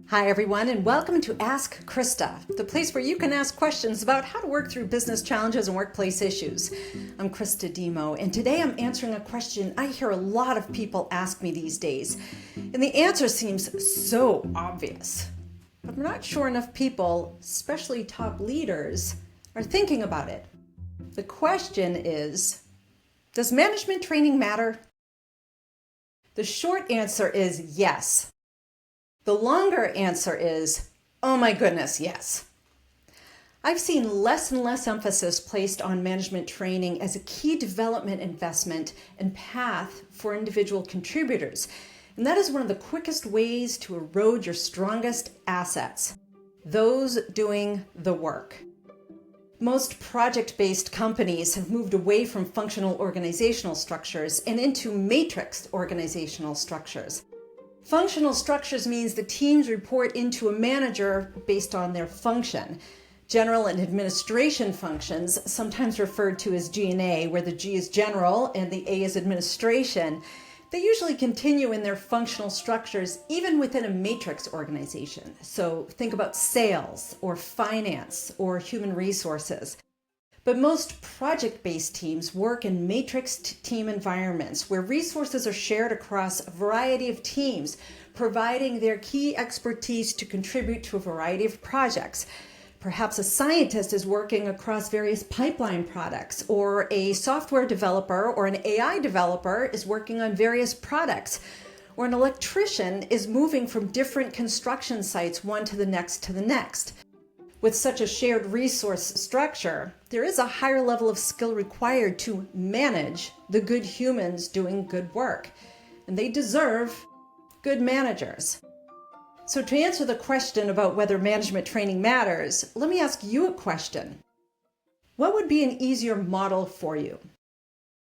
Hi everyone, and welcome to Ask Christa, the place where you can ask questions about how to work through business challenges and workplace issues. I'm Christa Dhimo, and today I'm answering a question I hear a lot of people ask me these days. And the answer seems so obvious, but I'm not sure enough people, especially top leaders, are thinking about it. The question is, does management training matter? The short answer is yes. The longer answer is, oh my goodness, yes. I've seen less and less emphasis placed on management training as a key development investment and path for individual contributors. And that is one of the quickest ways to erode your strongest assets, those doing the work. Most project-based companies have moved away from functional organizational structures and into matrix organizational structures. Functional structures means the teams report into a manager based on their function. General and administration functions, sometimes referred to as G&A, where the G is general and the A is administration, they usually continue in their functional structures even within a matrix organization. So think about sales or finance or human resources. But most project-based teams work in matrixed team environments where resources are shared across a variety of teams, providing their key expertise to contribute to a variety of projects. Perhaps a scientist is working across various pipeline products, or a software developer or an AI developer is working on various products, or an electrician is moving from different construction sites one to the next. With such a shared resource structure, there is a higher level of skill required to manage the good humans doing good work, and they deserve good managers. So to answer the question about whether management training matters, let me ask you a question. What would be an easier model for you?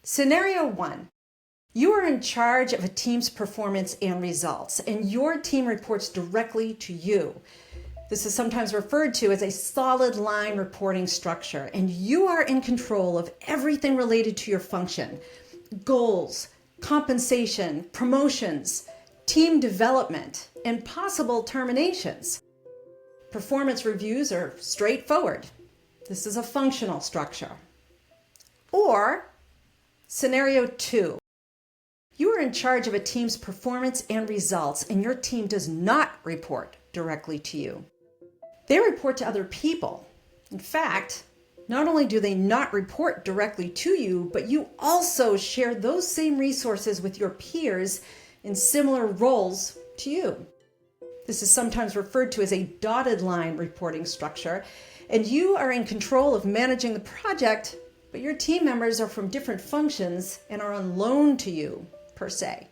Scenario 1. You are in charge of a team's performance and results, and your team reports directly to you. This is sometimes referred to as a solid line reporting structure, and you are in control of everything related to your function: goals, compensation, promotions, team development, and possible terminations. Performance reviews are straightforward. This is a functional structure. Or scenario 2. You are in charge of a team's performance and results, and your team does not report directly to you. They report to other people. In fact, not only do they not report directly to you, but you also share those same resources with your peers in similar roles to you. This is sometimes referred to as a dotted line reporting structure, and you are in control of managing the project, but your team members are from different functions and are on loan to you, per se.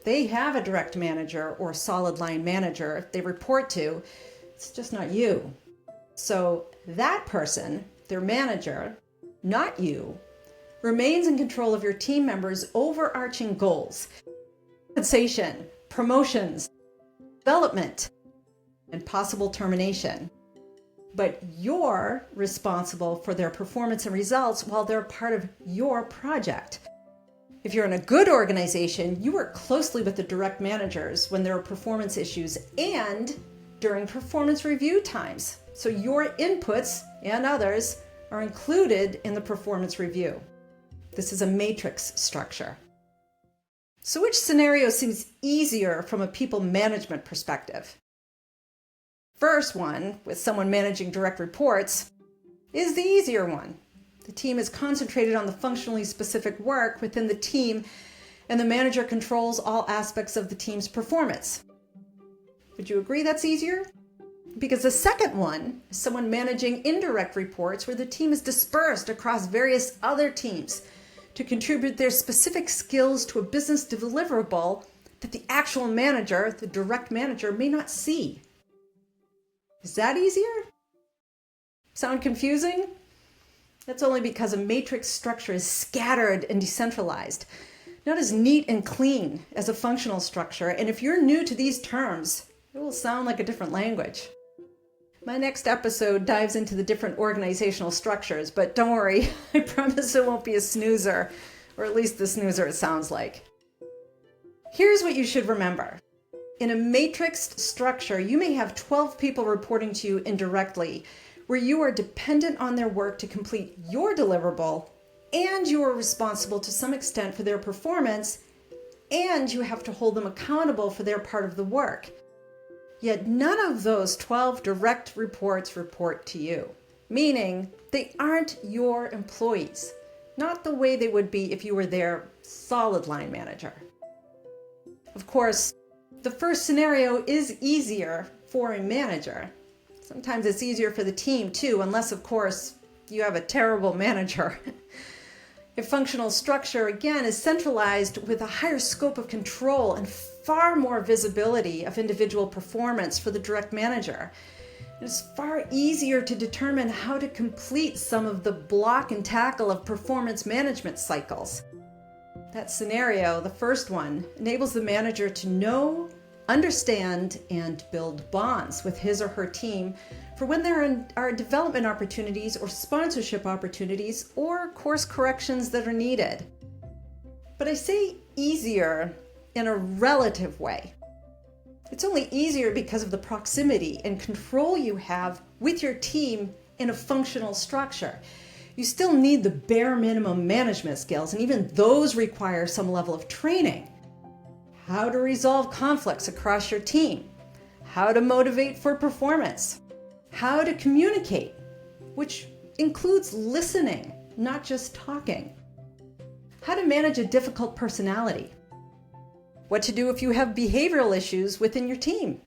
They have a direct manager or solid line manager they report to. It's just not you. So that person, their manager, not you, remains in control of your team members' overarching goals: compensation, promotions, development, and possible termination. But you're responsible for their performance and results while they're part of your project. If you're in a good organization, you work closely with the direct managers when there are performance issues and during performance review times. So your inputs and others are included in the performance review. This is a matrix structure. So which scenario seems easier from a people management perspective? First one, with someone managing direct reports, is the easier one. The team is concentrated on the functionally specific work within the team, and the manager controls all aspects of the team's performance. Would you agree that's easier? Because the second one is someone managing indirect reports, where the team is dispersed across various other teams to contribute their specific skills to a business deliverable that the actual manager, the direct manager, may not see. Is that easier? Sound confusing? That's only because a matrix structure is scattered and decentralized, not as neat and clean as a functional structure. And if you're new to these terms, it will sound like a different language. My next episode dives into the different organizational structures, but don't worry, I promise it won't be a snoozer, or at least the snoozer it sounds like. Here's what you should remember. In a matrixed structure, you may have 12 people reporting to you indirectly, where you are dependent on their work to complete your deliverable, and you are responsible to some extent for their performance, and you have to hold them accountable for their part of the work. Yet none of those 12 direct reports report to you, meaning they aren't your employees, not the way they would be if you were their solid line manager. Of course, the first scenario is easier for a manager. Sometimes it's easier for the team too, unless of course you have a terrible manager. A functional structure, again, is centralized with a higher scope of control and far more visibility of individual performance for the direct manager. It's far easier to determine how to complete some of the block and tackle of performance management cycles. That scenario, the first one, enables the manager to know, understand, and build bonds with his or her team for when there are development opportunities or sponsorship opportunities or course corrections that are needed. But I say easier in a relative way. It's only easier because of the proximity and control you have with your team in a functional structure. You still need the bare minimum management skills, and even those require some level of training. How to resolve conflicts across your team, how to motivate for performance, how to communicate, which includes listening, not just talking, how to manage a difficult personality, what to do if you have behavioral issues within your team,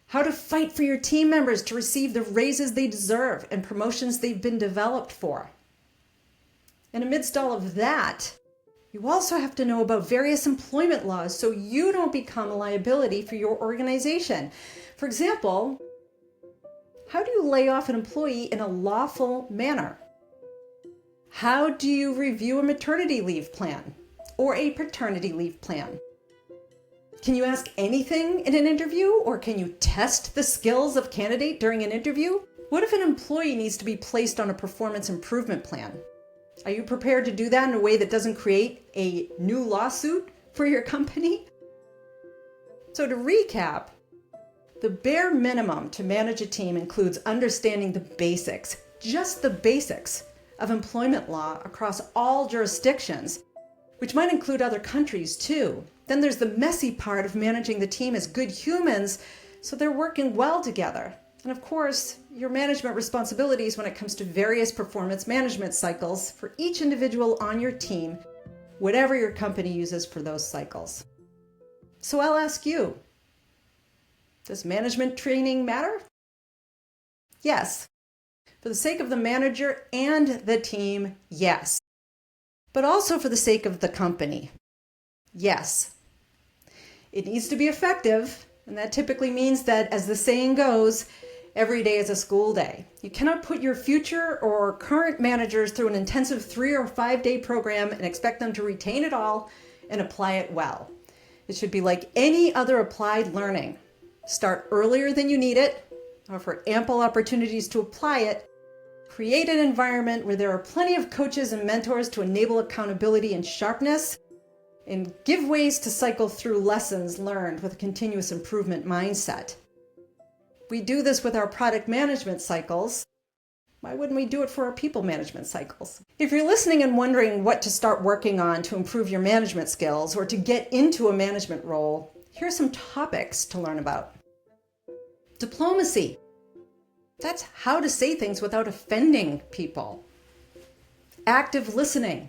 how to fight for your team members to receive the raises they deserve and promotions they've been developed for. And amidst all of that, you also have to know about various employment laws so you don't become a liability for your organization. For example, how do you lay off an employee in a lawful manner? How do you review a maternity leave plan or a paternity leave plan? Can you ask anything in an interview, or can you test the skills of a candidate during an interview? What if an employee needs to be placed on a performance improvement plan? Are you prepared to do that in a way that doesn't create a new lawsuit for your company? So to recap, the bare minimum to manage a team includes understanding the basics, just the basics, of employment law across all jurisdictions, which might include other countries too. Then there's the messy part of managing the team as good humans so they're working well together. And of course, your management responsibilities when it comes to various performance management cycles for each individual on your team, whatever your company uses for those cycles. So I'll ask you, does management training matter? Yes. For the sake of the manager and the team, yes. But also for the sake of the company, yes. It needs to be effective, and that typically means that, as the saying goes, every day is a school day. You cannot put your future or current managers through an intensive 3 or 5 day program and expect them to retain it all and apply it well. It should be like any other applied learning. Start earlier than you need it, offer ample opportunities to apply it, create an environment where there are plenty of coaches and mentors to enable accountability and sharpness, and give ways to cycle through lessons learned with a continuous improvement mindset. We do this with our product management cycles. Why wouldn't we do it for our people management cycles? If you're listening and wondering what to start working on to improve your management skills or to get into a management role, here are some topics to learn about. Diplomacy. That's how to say things without offending people. Active listening.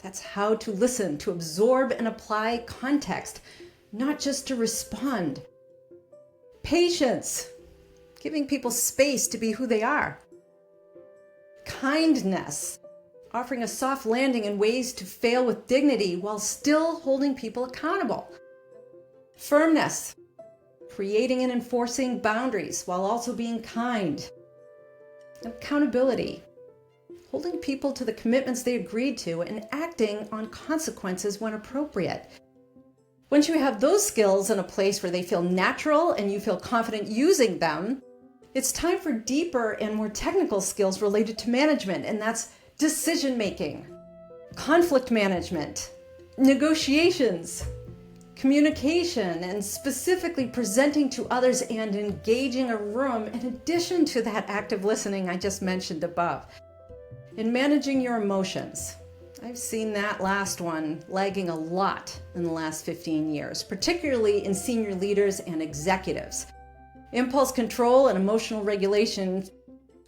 That's how to listen, to absorb and apply context, not just to respond. Patience. Giving people space to be who they are. Kindness. Offering a soft landing and ways to fail with dignity while still holding people accountable. Firmness. Creating and enforcing boundaries while also being kind. Accountability. Holding people to the commitments they agreed to and acting on consequences when appropriate. Once you have those skills in a place where they feel natural and you feel confident using them, it's time for deeper and more technical skills related to management, and that's decision making, conflict management, negotiations, communication, and specifically presenting to others and engaging a room, in addition to that active listening I just mentioned above. And managing your emotions. I've seen that last one lagging a lot in the last 15 years, particularly in senior leaders and executives. Impulse control and emotional regulation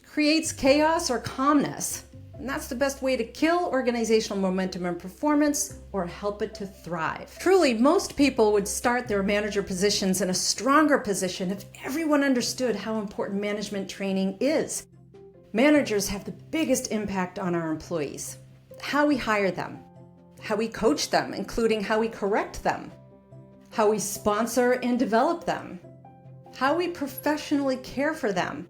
creates chaos or calmness, and that's the best way to kill organizational momentum and performance or help it to thrive. Truly, most people would start their manager positions in a stronger position if everyone understood how important management training is. Managers have the biggest impact on our employees. How we hire them, how we coach them, including how we correct them, how we sponsor and develop them, how we professionally care for them,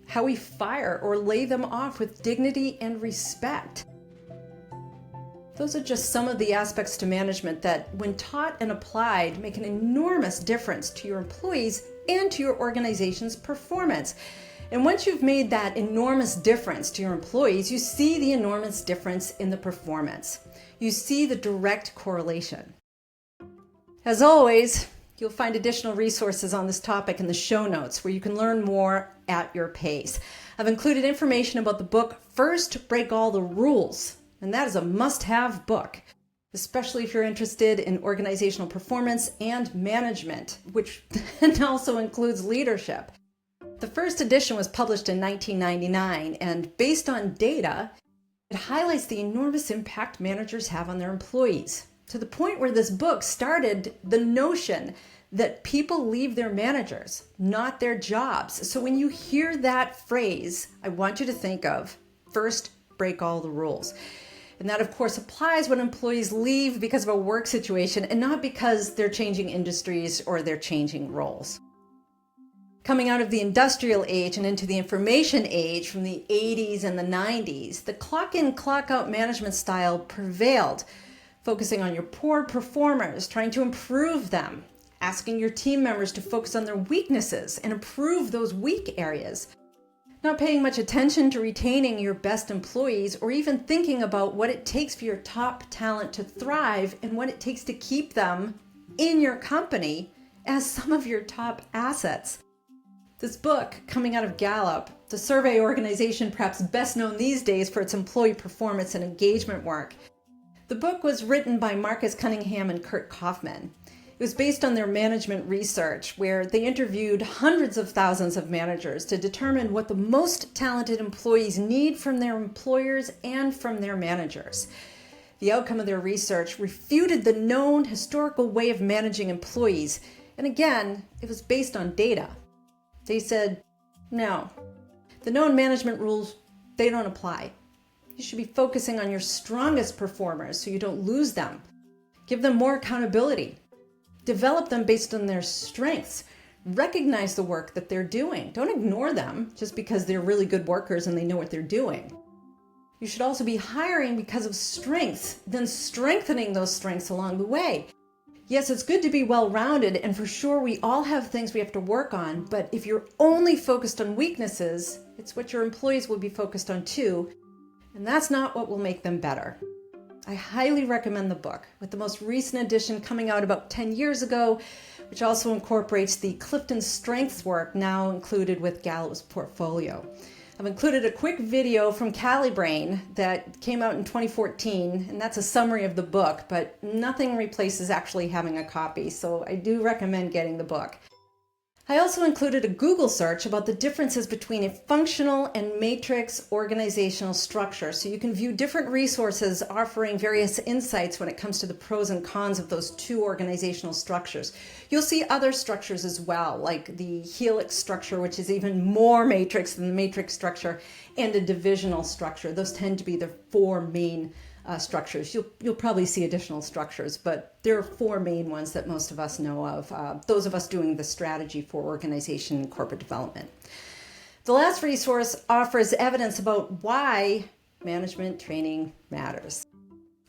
how we fire or lay them off with dignity and respect. Those are just some of the aspects to management that, when taught and applied, make an enormous difference to your employees and to your organization's performance. And once you've made that enormous difference to your employees, you see the enormous difference in the performance. You see the direct correlation. As always, you'll find additional resources on this topic in the show notes where you can learn more at your pace. I've included information about the book First Break All the Rules, and that is a must-have book, especially if you're interested in organizational performance and management, which then also includes leadership. The first edition was published in 1999, and based on data, it highlights the enormous impact managers have on their employees, to the point where this book started the notion that people leave their managers, not their jobs. So when you hear that phrase, I want you to think of first break all the rules. And that, of course, applies when employees leave because of a work situation and not because they're changing industries or they're changing roles. Coming out of the industrial age and into the information age from the 80s and the 90s, the clock-in, clock-out management style prevailed, focusing on your poor performers, trying to improve them, asking your team members to focus on their weaknesses and improve those weak areas, not paying much attention to retaining your best employees or even thinking about what it takes for your top talent to thrive and what it takes to keep them in your company as some of your top assets. This book, coming out of Gallup, the survey organization perhaps best known these days for its employee performance and engagement work. The book was written by Marcus Cunningham and Kurt Kaufman. It was based on their management research, where they interviewed hundreds of thousands of managers to determine what the most talented employees need from their employers and from their managers. The outcome of their research refuted the known historical way of managing employees, and again, it was based on data. They said, no, the known management rules, they don't apply. You should be focusing on your strongest performers so you don't lose them. Give them more accountability. Develop them based on their strengths. Recognize the work that they're doing. Don't ignore them just because they're really good workers and they know what they're doing. You should also be hiring because of strengths, then strengthening those strengths along the way. Yes, it's good to be well-rounded, and for sure we all have things we have to work on, but if you're only focused on weaknesses, it's what your employees will be focused on too, and that's not what will make them better. I highly recommend the book, with the most recent edition coming out about 10 years ago, which also incorporates the Clifton Strengths work now included with Gallup's portfolio. I've included a quick video from Calibrain that came out in 2014, and that's a summary of the book, but nothing replaces actually having a copy, so I do recommend getting the book. I also included a Google search about the differences between a functional and matrix organizational structure, so you can view different resources offering various insights when it comes to the pros and cons of those two organizational structures. You'll see other structures as well, like the helix structure, which is even more matrix than the matrix structure, and a divisional structure. Those tend to be the four main structures. You'll probably see additional structures, but there are four main ones that most of us know of, those of us doing the strategy for organization and corporate development. The last resource offers evidence about why management training matters.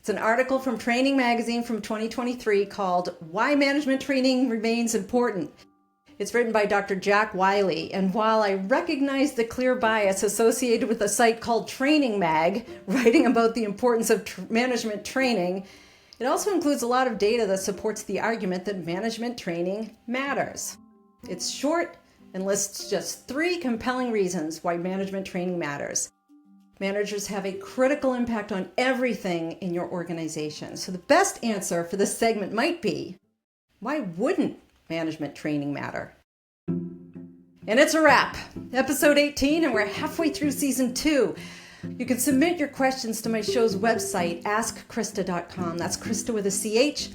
It's an article from Training Magazine from 2023 called Why Management Training Remains Important. It's written by Dr. Jack Wiley, and while I recognize the clear bias associated with a site called Training Mag, writing about the importance of management training, It also includes a lot of data that supports the argument that management training matters. It's short and lists just 3 compelling reasons why management training matters. Managers have a critical impact on everything in your organization. So the best answer for this segment might be, why wouldn't management training matter? And it's a wrap. Episode 18, and we're halfway through season 2. You can submit your questions to my show's website, askchrista.com. That's Christa with a CH.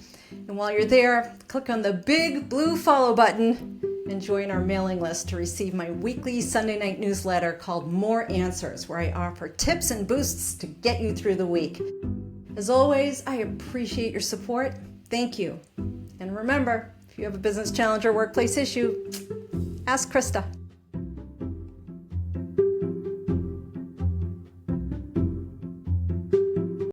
And while you're there, click on the big blue follow button and join our mailing list to receive my weekly Sunday night newsletter called More Answers, where I offer tips and boosts to get you through the week. As always, I appreciate your support. Thank you. And remember, if you have a business challenge or workplace issue, ask Christa.